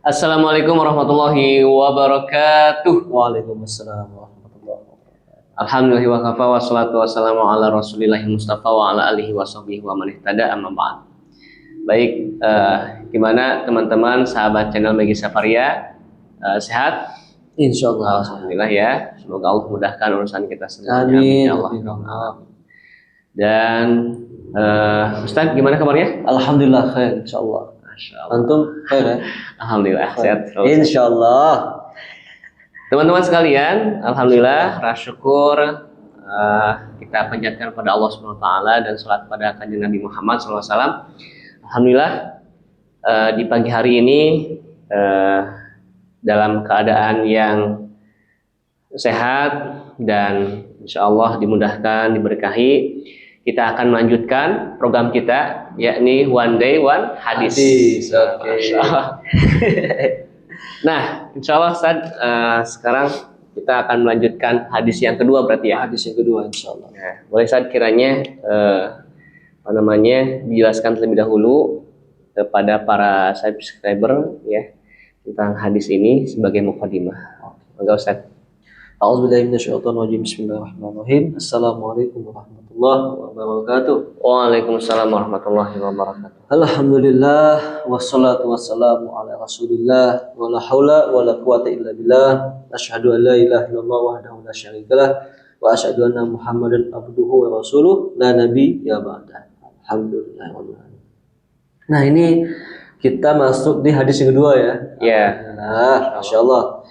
Assalamualaikum warahmatullahi wabarakatuh. Waalaikumsalam warahmatullahi wabarakatuh. Alhamdulillah wa kafa wassalatu wassalamu ala rasulillahi mustafa wa ala alihi wa sahbihi wa man ihtada amma ba'd. Baik, gimana teman-teman sahabat channel Megi Safaria? Sehat? Insyaallah. Alhamdulillah ya. Semoga Allah mudahkan urusan kita semuanya. Amin. Ya Allah. Dan Ustaz gimana kabarnya? Alhamdulillah khair insyaallah. Masyaallah. Antum khair ya? Alhamdulillah sehat terus. Insyaallah. Teman-teman sekalian, alhamdulillah, syukur kita panjatkan pada Allah Subhanahu wa taala dan salat pada kanjeng Nabi Muhammad SAW. Alhamdulillah di pagi hari ini dalam keadaan yang sehat dan insya Allah dimudahkan, diberkahi. Kita akan melanjutkan program kita, yakni One Day One Hadis. Oke. Nah, insya Allah Ustaz, sekarang kita akan melanjutkan hadis yang kedua berarti ya. Hadis yang kedua insyaallah. Nah, boleh Ustaz kiranya dijelaskan terlebih dahulu kepada para subscriber ya tentang hadis ini sebagai mukadimah. Monggo Ustaz. A'udzubillahi minasyaitonir rajim. Bismillahirrahmanirrahim. Assalamualaikum warahmatullahi wabarakatuh. Waalaikumsalam warahmatullahi wabarakatuh. Alhamdulillah wassalatu wassalamu ala Rasulillah wa la haula wa la quwata illa billah. Asyhadu an la ilaha illallah wahdahu la syarikalah wa asyhadu anna Muhammadan abduhu wa rasuluh la nabiyya ba'da. Alhamdulillah. Nah, ini kita masuk di hadis yang kedua ya. Ya. Nah, masyaallah.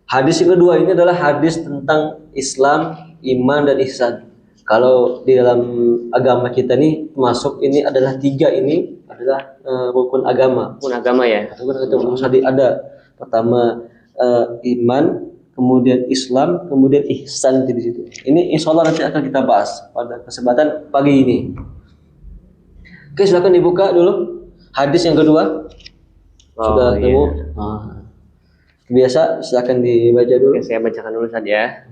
Hadis yang kedua ini adalah hadis tentang Islam, iman dan ihsan. Kalau di dalam agama kita nih masuk ini adalah tiga, ini adalah rukun agama. Rukun agama ya. Rukun tadi ada pertama iman, kemudian Islam, kemudian ihsan di situ. Ini insya Allah nanti akan kita bahas pada kesempatan pagi ini. Oke, silakan dibuka dulu hadis yang kedua. Sudah ketemu? Biasa, silakan dibaca dulu. Oke, saya bacakan dulu saja.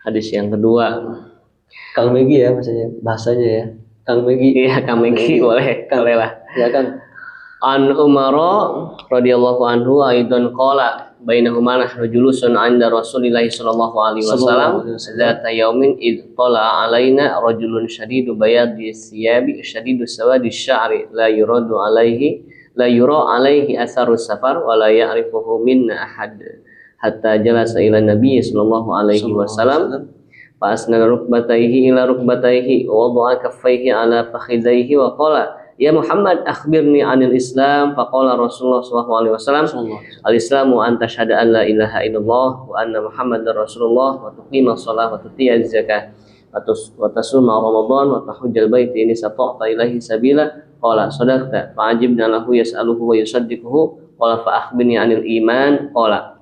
Hadis yang kedua. Kang Megi ya bahasanya ya. Kang Megi. Iya, Kang Megi boleh. Kang. Boleh lah. Ya kan. An Umar radhiyallahu anhu aidan qala bainahuma nahnu julusun 'inda Rasulillah sallallahu alaihi wasallam zata yaumin id tala alaina rajulun shadidu bayadi siyabi shadidu sawadi sya'ri la yura alaihi asarus safar wa la ya'rifuhu minna ahad hatta jalasa ila nabiy sallallahu alaihi wasallam fa asnada rukbatayhi ila rukbatayhi wa wada'a kaffayhi ala fakhidayhi wa qala ya Muhammad akhbirni 'anil Islam faqala Rasulullah sallallahu alaihi wasallam al-islamu an tashhada an la ilaha illallah wa anna Muhammadar Rasulullah wa tuqima shalah wa tutiya zakah wa tasuma Ramadan wa tahujjal bait in istata'ta ilaihi sabila qala sadaqta fa'ajibna lahu yas'aluhu wa yusaddiquhu qala fa akhbirni 'anil iman qala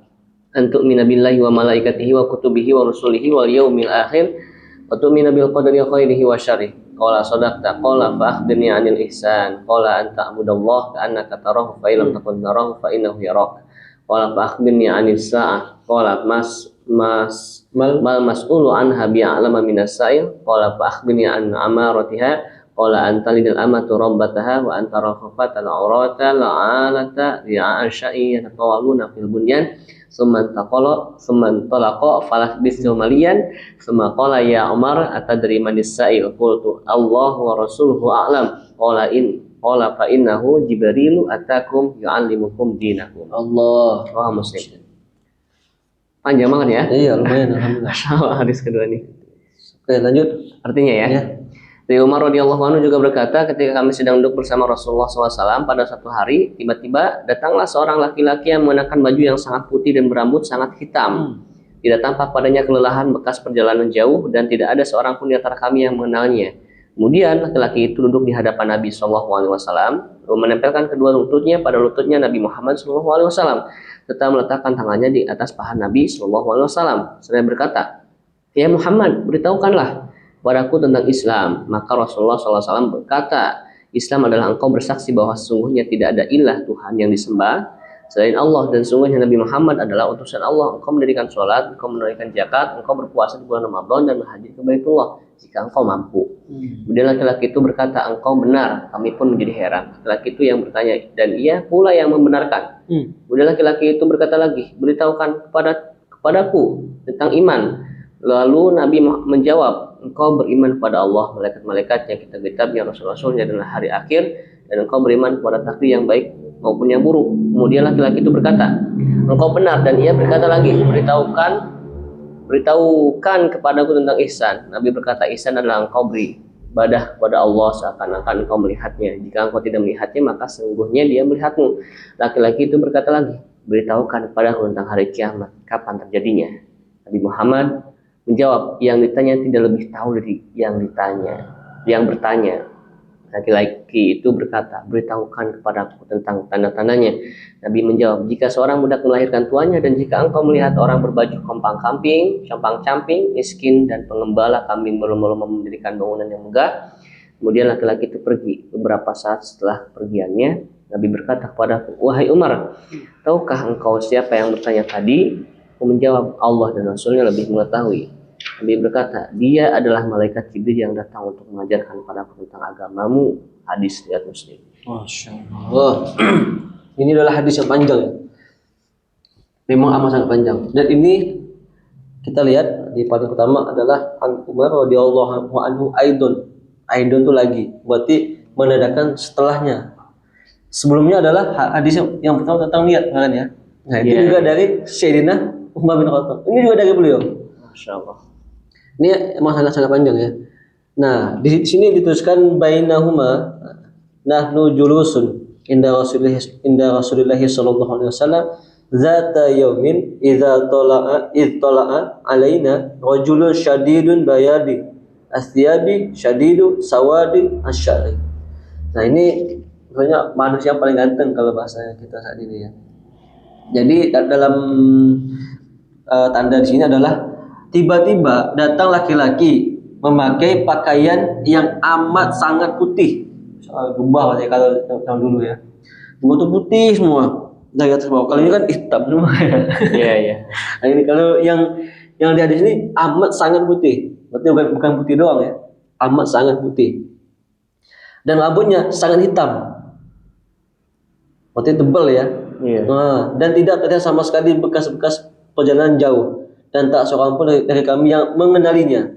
an tu'mina billahi wa malaikatihi wa kutubihi wa rusulihi wal yaumil akhir wa tu'mina bil qadari khairihi wa syarrihi qala sadaqta qala fa akhbirni 'anil ihsan qala an ta'budallaha ka'annaka tarahu fa illam takun tarahu fa innahu yarak qala fa akhbirni 'anis sa'ah qala mal mas'ulu anha bi'alama minas sa'il qala fa akhbirni 'an amaratiha qala anta lidal amatu rabbataha wa anta rakhafata al-awrata la'alata ri'a syai yatatawaluna fil bunyan summa talaqa falah bisu maliyan summa qala ya Umar atadri manis sa'il qultu Allah wa rasuluhu a'lam qala fa innahu jibrilu atakum yu'allimukum dinakum. Allah. Wah, Muslim. Panjang banget ya? Iya, lumayan alhamdulillah. Hadis kedua ini. Oke, lanjut. Artinya ya. Ya. Dari Umar radhiyallahu anhu juga berkata, ketika kami sedang duduk bersama Rasulullah SAW pada satu hari, tiba-tiba datanglah seorang laki-laki yang mengenakan baju yang sangat putih dan berambut sangat hitam. Tidak tampak padanya kelelahan bekas perjalanan jauh dan tidak ada seorang pun di antara kami yang mengenalnya. Kemudian laki-laki itu duduk di hadapan Nabi SAW, lalu menempelkan kedua lututnya pada lututnya Nabi Muhammad SAW, serta meletakkan tangannya di atas paha Nabi SAW. Seraya berkata, ya Muhammad, beritahukanlah padaku tentang Islam. Maka Rasulullah SAW berkata, Islam adalah engkau bersaksi bahwa sesungguhnya tidak ada ilah Tuhan yang disembah selain Allah dan sesungguhnya Nabi Muhammad adalah utusan Allah. Engkau mendirikan sholat, engkau menunaikan zakat, engkau berpuasa di bulan Ramadan dan berhaji ke Baitullah jika engkau mampu. Kemudian laki-laki itu berkata, engkau benar. Kami pun menjadi heran. Laki-laki itu yang bertanya, dan ia pula yang membenarkan. Kemudian laki-laki itu berkata lagi, beritahukan kepadaku tentang iman. Lalu Nabi menjawab, engkau beriman kepada Allah, malaikat-malaikatnya, kitab-kitabnya, rasul-rasulnya, dan hari akhir, dan engkau beriman kepada takdir yang baik maupun yang buruk. Kemudian laki-laki itu berkata, engkau benar. Dan ia berkata lagi, beritahukan kepadaku tentang ihsan. Nabi berkata, ihsan adalah engkau beribadah kepada Allah seakan-akan engkau melihatnya. Jika engkau tidak melihatnya, maka sesungguhnya dia melihatmu. Laki-laki itu berkata lagi, beritahukan kepadaku tentang hari kiamat, kapan terjadinya. Nabi Muhammad menjawab, yang ditanya tidak lebih tahu dari yang bertanya. Laki-laki itu berkata, beritahukan kepadaku tentang tanda-tandanya. Nabi menjawab, jika seorang budak melahirkan tuannya, dan jika engkau melihat orang berbaju compang-camping, miskin, dan pengembala kambing berlomba-lomba mendirikan bangunan yang megah. Kemudian laki-laki itu pergi. Beberapa saat setelah pergiannya, Nabi berkata kepadaku, wahai Umar, tahukah engkau siapa yang bertanya tadi? Aku menjawab, Allah dan Rasulnya lebih mengetahui. Nabi berkata, dia adalah malaikat Jibril yang datang untuk mengajarkan padaku tentang agamamu. Hadis riwayat Muslim. Masya Allah. Ini adalah hadis yang panjang ya. Memang amat sangat panjang. Dan ini kita lihat di paling pertama adalah Umar radhiyallahu anhu aidon. Aidon itu lagi. Berarti menandakan setelahnya. Sebelumnya adalah hadis yang pertama tentang niat kan ya. Nah, itu juga dari Sayyidina Umar bin Khattab. Ini juga dari beliau. Masya Allah. Ini emang sangat-sangat panjang ya. Nah, di sini dituliskan bainahuma nahnu julusun inda Rasulillah sallallahu alaihi wasallam zata yaumin idza tala'a alaina rajulun syadidun bayadi asyabi syadidu sawadi asyari. Nah, ini sebenarnya manusia yang paling ganteng kalau bahasa kita saat ini ya. Jadi dalam tanda di sini adalah tiba-tiba datang laki-laki memakai pakaian yang amat sangat putih. Jubah kalau tahun dulu ya. Jubah itu putih semua dari atas bawah. Kalau ini kan hitam semua ya. Iya, iya. Nah, ini kalau yang di hadis ini amat sangat putih. Berarti bukan putih doang ya. Amat sangat putih. Dan rambutnya sangat hitam. Berarti tebal ya. Iya. Nah, dan tidak terlihat sama sekali bekas-bekas perjalanan jauh. Dan tak seorang pun dari kami yang mengenalinya.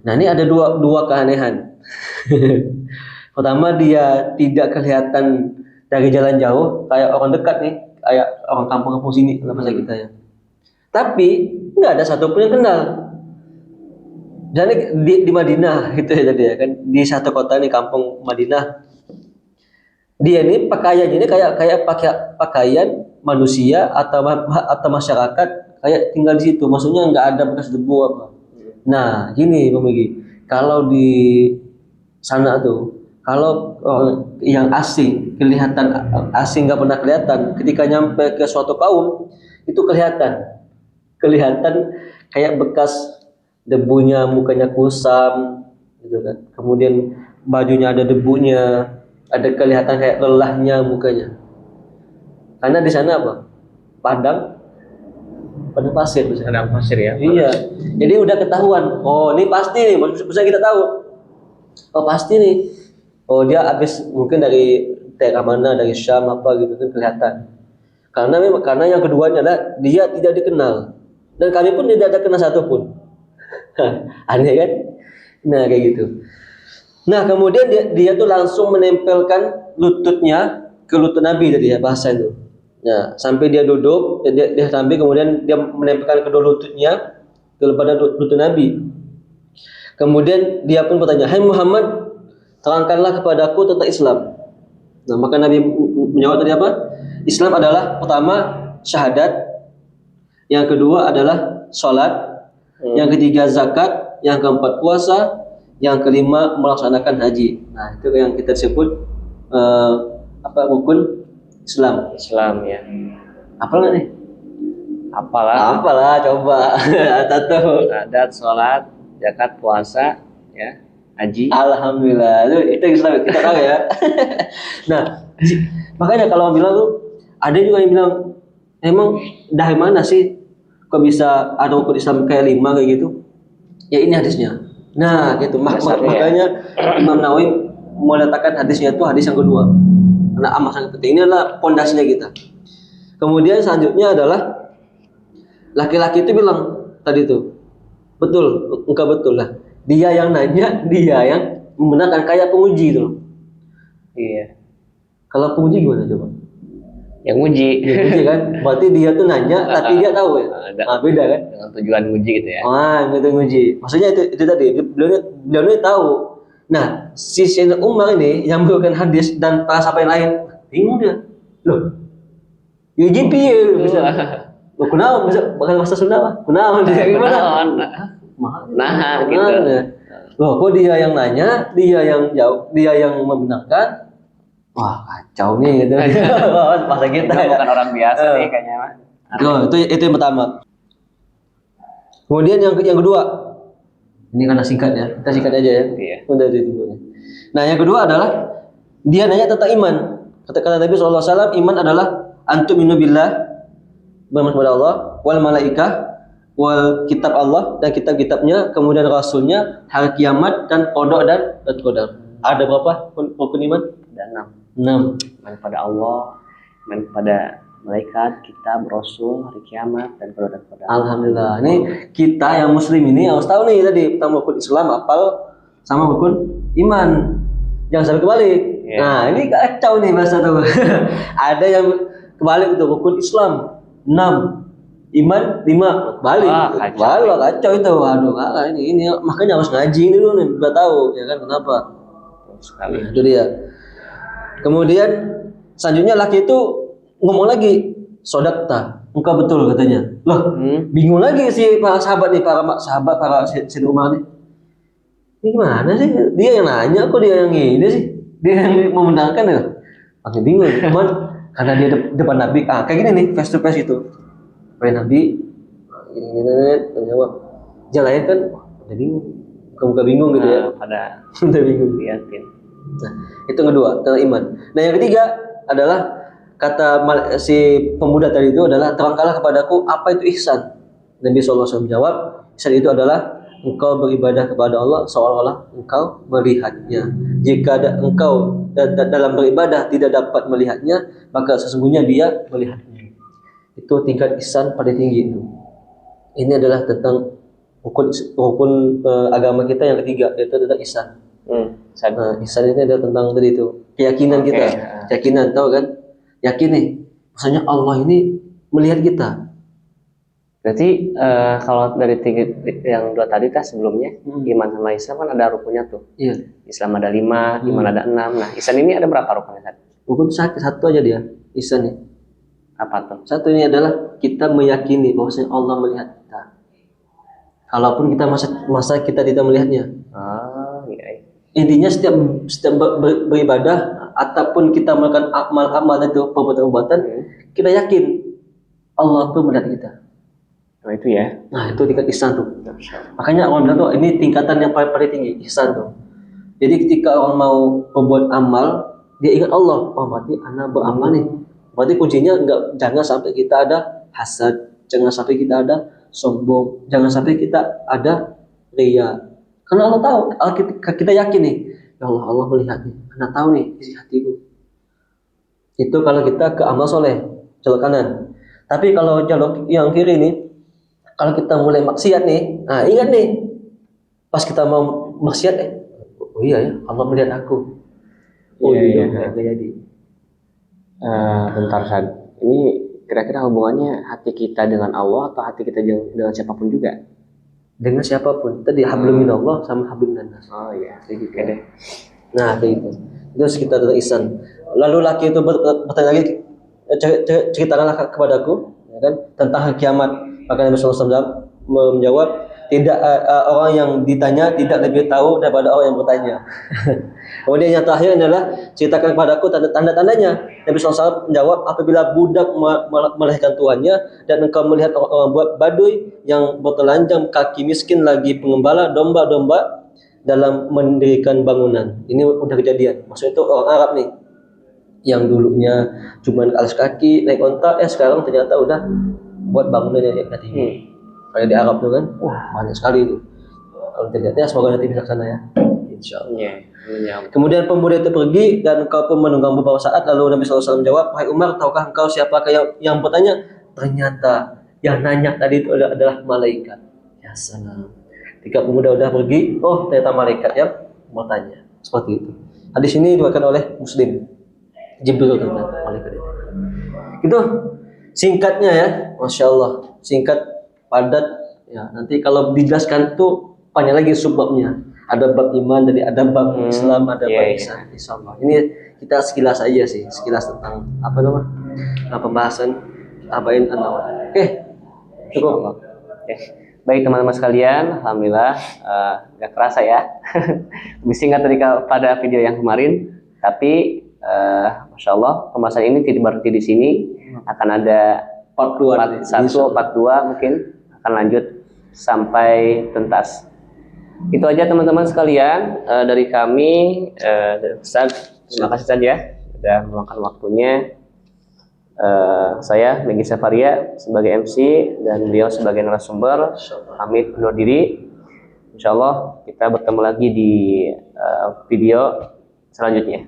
Nah, ini ada dua keanehan. Pertama, dia tidak kelihatan dari jalan jauh kayak orang dekat nih, kayak orang kampung-kampung sini kalau bahasa kita ya. Tapi nggak ada satupun yang kenal. Dan di Madinah gitu ya, jadi ya kan di satu kota nih, kampung Madinah. Dia ini pakaiannya ini kayak pakaian manusia atau masyarakat. Kayak tinggal di situ, maksudnya nggak ada bekas debu apa. Nah, gini Bang Megi, kalau di sana tuh, kalau yang asing kelihatan asing nggak pernah kelihatan, ketika nyampe ke suatu kaum itu kelihatan kayak bekas debunya, mukanya kusam, gitu kan. Kemudian bajunya ada debunya, ada kelihatan kayak lelahnya mukanya. Karena di sana apa? Padang pasir, Padang pasir ya. Iya. Jadi udah ketahuan. Oh, ini pasti nih, bisa kita tahu. Oh, pasti nih. Oh, dia habis mungkin dari daerah mana, dari Syam apa gitu kan kelihatan. Karena yang keduanya adalah dia tidak dikenal. Dan kami pun tidak ada kenal satupun. Aneh kan? Nah, kayak gitu. Nah, kemudian dia tuh langsung menempelkan lututnya ke lutut Nabi tadi ya, bahasa itu. Nah, sampai dia duduk, dia sampai kemudian dia menempelkan kedua lututnya kepada lutut Nabi. Kemudian dia pun bertanya, "Hai Muhammad, terangkanlah kepadaku tentang Islam." Nah, maka Nabi menjawab tadi apa? Islam adalah pertama syahadat, yang kedua adalah sholat, yang ketiga zakat, yang keempat puasa, yang kelima melaksanakan haji. Nah, itu yang kita sebut rukun Islam ya. Apa nggak nih? Apalah coba. Satu. Adat, sholat, zakat, puasa, ya, haji. Alhamdulillah, itu Islam kita tahu ya. Nah, makanya kalau bilang tuh, ada juga yang bilang, emang dari mana sih kok bisa ada rukun Islam kayak 5 kayak gitu? Ya ini hadisnya. Nah, gitu. Dasarnya ya. Makanya Imam Nawawi meletakkan hadisnya itu hadis yang kedua. Karena amat sangat penting. Ini adalah pondasinya kita. Kemudian selanjutnya adalah laki-laki itu bilang tadi itu, betul, engkau betul lah. Dia yang nanya, dia yang membenarkan, kayak penguji itu. Iya. Kalau penguji gimana coba? Yang nguji. Dia uji kan, berarti dia tuh nanya, tapi dia tahu ya. Nah, beda kan? Dengan tujuan nguji gitu ya. Gitu nguji. Maksudnya itu tadi, beliau tahu. Nah, si Sayyidina Umar ini yang memberikan hadis dan para sahabat yang lain bingung dia. Loh, ya GP ya bisa. Loh, kenapa bisa bahkan bahasa Sunda mah? Kenapa dia gimana? Nah, gitu. Loh, kok dia yang nanya, dia yang jawab, dia yang membenarkan. Wah, kacau nih gitu. Masa kita Itu bukan orang biasa nih kayaknya mah. Itu yang pertama. Kemudian yang kedua, ini karena singkat ya, kita singkat aja ya. Iya. Udah itu. Nah, yang kedua adalah dia nanya tentang iman. Kata Nabi SAW, iman adalah antuminu billah, beriman kepada Allah, wal malaikah, wal kitab Allah dan kitab-kitabnya, kemudian rasulnya, hari kiamat dan qada dan qadar. Ada berapa rukun iman? Ada 6. 6. Iman pada Allah, iman pada malaikat, kitab, rasul, hari kiamat, dan qadar. Alhamdulillah. Ini kita yang muslim ini harus tahu nih tadi tentang rukun Islam, apal sama rukun iman. Jangan sampai kebalik. Yeah. Nah, ini kacau nih bahasa tuh. Ada yang kebalik itu rukun Islam 6, iman 5, kebalik. Kacau itu. Aduh, ini makanya harus ngaji dulu nih biar tahu ya kan kenapa. Sekali. Nah, itu dia. Kemudian selanjutnya laki itu ngomong lagi, sodakta, engkau betul katanya. Loh, bingung lagi si para sahabat nih, para sahabat, para Sayyidina Umar nih. Ini gimana sih? Dia yang nanya, kok dia yang ini sih? Dia yang membenarkan ya? Makin bingung. Cuman karena dia depan Nabi, kayak gini nih, face to face itu. Kayak Nabi, gini, jawab. Jalan kan, udah bingung. Muka bingung gitu ya. Pada udah bingung. Liatin. Nah, itu yang kedua, tentang iman. Nah, yang ketiga adalah kata si pemuda tadi itu adalah terangkanlah kepadaku apa itu ihsan. Nabi SAW menjawab, ihsan itu adalah engkau beribadah kepada Allah seolah-olah engkau melihatnya. Jika engkau dalam beribadah tidak dapat melihatnya, maka sesungguhnya dia melihatnya. Itu tingkat ihsan paling tinggi itu. Ini adalah tentang rukun agama kita yang ketiga, yaitu tentang ihsan. Nah, ihsan ini adalah tentang tadi itu keyakinan kita. Keyakinan, tahu kan? Yakin nih, maksudnya Allah ini melihat kita. Berarti kalau dari yang dua tadi kan sebelumnya iman sama Islam kan ada rukunnya tuh. Iya. Islam ada 5, iman ada 6. Nah, ihsan ini ada berapa rukunnya? Rukun satu aja dia, ihsan nih. Apa tuh? Satu ini adalah kita meyakini bahwasanya Allah melihat kita. Kalaupun kita masa kita tidak melihatnya. Iya. Intinya setiap beribadah ataupun kita melakukan amal-amal itu perbuatan-perbuatan, kita yakin Allah tuh melihat kita. Nah, itu ya. Nah, itu tingkat ihsan tuh. Makanya orang bilang tuh ini tingkatan yang paling tinggi, ihsan tuh. Jadi ketika orang mau berbuat amal, dia ingat Allah. Oh, berarti anak beramal nih. Berarti kuncinya jangan sampai kita ada hasad, jangan sampai kita ada sombong, jangan sampai kita ada riya. Karena Allah tahu, kita yakin nih, ya Allah melihat nih, karena tahu nih isi hatiku. Itu kalau kita ke amal soleh, jalur kanan. Tapi kalau jalur yang kiri nih, kalau kita mulai maksiat nih, nah ingat nih, pas kita mau maksiat, oh iya ya, Allah melihat aku. Oh iya, nggak jadi. Bentar Sad, ini kira-kira hubungannya hati kita dengan Allah atau hati kita dengan siapapun juga? Dengan siapapun. Tadi hablum minallah sama hablum minannas. Oh iya, kayak gitu deh. Nah, kayak gitu. Itu sekitar tentang ihsan. Lalu laki itu bertanya lagi, ceritakanlah kepadaku, ya kan, tentang hari kiamat. Maka Nabi SAW menjawab, tidak orang yang ditanya tidak lebih tahu daripada orang yang bertanya. Kemudian yang terakhir adalah ceritakan kepadaku tanda-tandanya. Nabi SAW menjawab, apabila budak melahirkan tuannya dan engkau melihat orang Baduy yang bertelanjang kaki miskin lagi pengembala domba-domba dalam mendirikan bangunan. Ini udah kejadian. Maksudnya itu orang Arab nih, yang dulunya cuma alas kaki naik onta, sekarang ternyata udah buat bangunan yang tinggi. Kayak di Arab tuh kan, wah banyak sekali itu. Kalau dilihat ya, semoga nanti bisa sana ya. Insyaallah. Ya. Kemudian pemuda itu pergi dan engkau pun menunggang beberapa saat. Lalu Nabi SAW menjawab, "Wahai Umar, tahukah engkau siapakah yang bertanya?" Ternyata yang nanya tadi itu adalah malaikat. Ya salam. Ketika pemuda udah pergi, oh ternyata malaikat yang bertanya. Seperti itu. Hadis ini diriwayatkan oleh Muslim. Jibril kata malaikat itu. Itu singkatnya ya, masya Allah. Singkat, padat. Ya, nanti kalau dijelaskan tuh panjang lagi subbabnya. Ada bab iman, jadi ada bab Islam, ada bab ihsan. Insyaallah. Ini kita sekilas aja sih, sekilas tentang apa namanya? Pembahasan Arba'in an-Nawawi. Oke. Cukup. Oke. Baik teman-teman sekalian, alhamdulillah gak kerasa ya. Lebih singkat dari pada video yang kemarin, tapi masya Allah pembahasan ini tidak berhenti di sini, akan ada part 1, part 2 mungkin akan lanjut sampai tuntas. Itu aja teman-teman sekalian dari kami. Ustaz, terima kasih Ustaz ya sudah meluangkan waktunya. Saya Megi Safaria sebagai MC dan beliau sebagai narasumber pamit undur diri. Insyaallah kita bertemu lagi di video selanjutnya.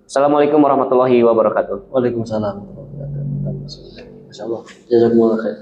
Assalamualaikum warahmatullahi wabarakatuh. Waalaikumsalam warahmatullahi wabarakatuh. Masyaallah. Jazakumullah khair.